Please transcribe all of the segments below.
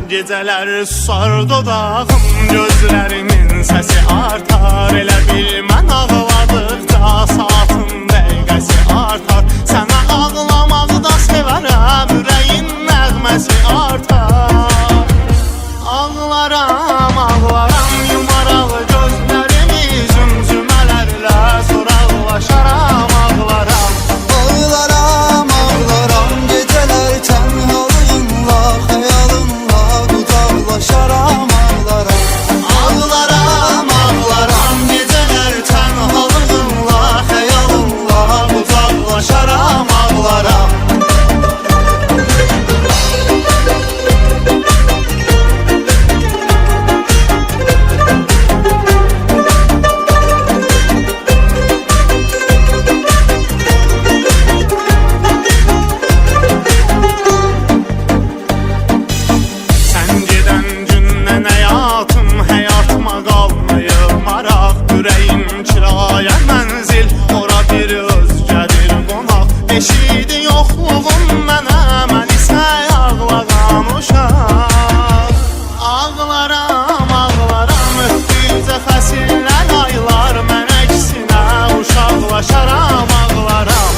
Geceler susar dodağım, gözlerimin sesi artar. Elə bil mən ağladıqca saatın dəqiqəsi artar. Sənə ağlamağı da sevərəm, ürəyin nəğməsi artar. Ağlaram, ağlaram, yumaraq gözlərimi zümzümələrlə soraqlaşaram. Ağlaram, ağlaram, ağlaram, geceler tənhalığınla, xəyalınla uzaqlaşaram. Ağlaram, ağlaram, ağlaram, geceler tənhalığınla, xəyalınla uzaqlaşaram. Ağlaram. Ürəyim kiraya mənzil, ora bir özgədir qonaq. Eşidi yoxluğum mənə, mən isə ağlayan uşaq. Ağlaram, ağlaram, ötdükcə fəsillər, aylar, mən əksinə uşaqlaşaram. Ağlaram,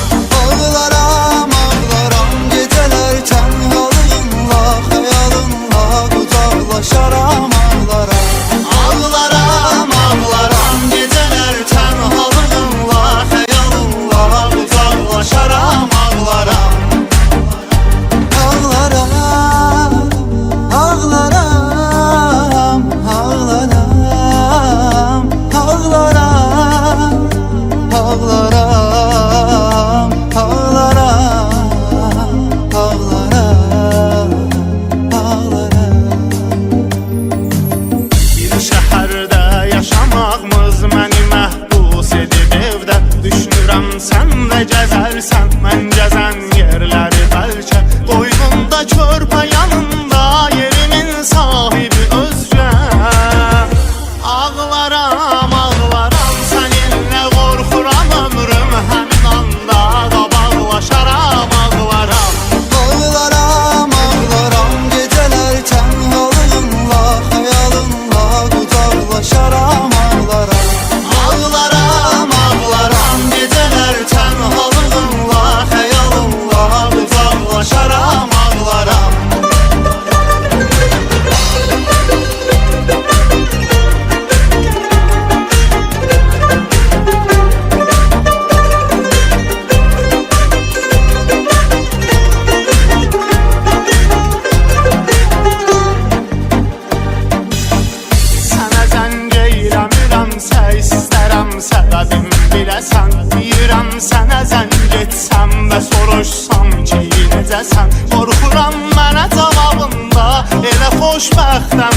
ağlaram, ağlaram, geceler tənhalığınla, xəyalınla uzaqlaşaram. Ağlaram, ağlaram, ağlaram, geceler tənhalığınla, xəyalınla uzaqlaşaram. Ağlaram, ağlaram, ağlaram, ağlaram, ağlaram, ağlaram, ağlaram, ağlaram. bir şəhərdə yaşamağımız məni məhbus edib evdə. Düşünürəm sən də gəzərsən, mən gəzən yerləri bəlkə. Qoynunda körpə yanında, yerimin sahibi özgə. Ağlaram, ağlaram, səninlə qorxuram ömrüm, həmin anda qabaqlaşaram. Ağlaram, Ağlaram, ağlaram, geceler tənhalığınla, xəyalınla uzaqlaşaram. Ağlaram, ağlaram, ağlaram, geceler tənhalığınla, xəyalınla uzaqlaşaram. Ağlaram. Sənə zəng eyləmirəmsə, istərəm səbəbim biləsən. Deyirəm sənə zəng etsəm və soruşsam ki necəsən. Qorxuram mənə cavabında, elə xoşbəxtəm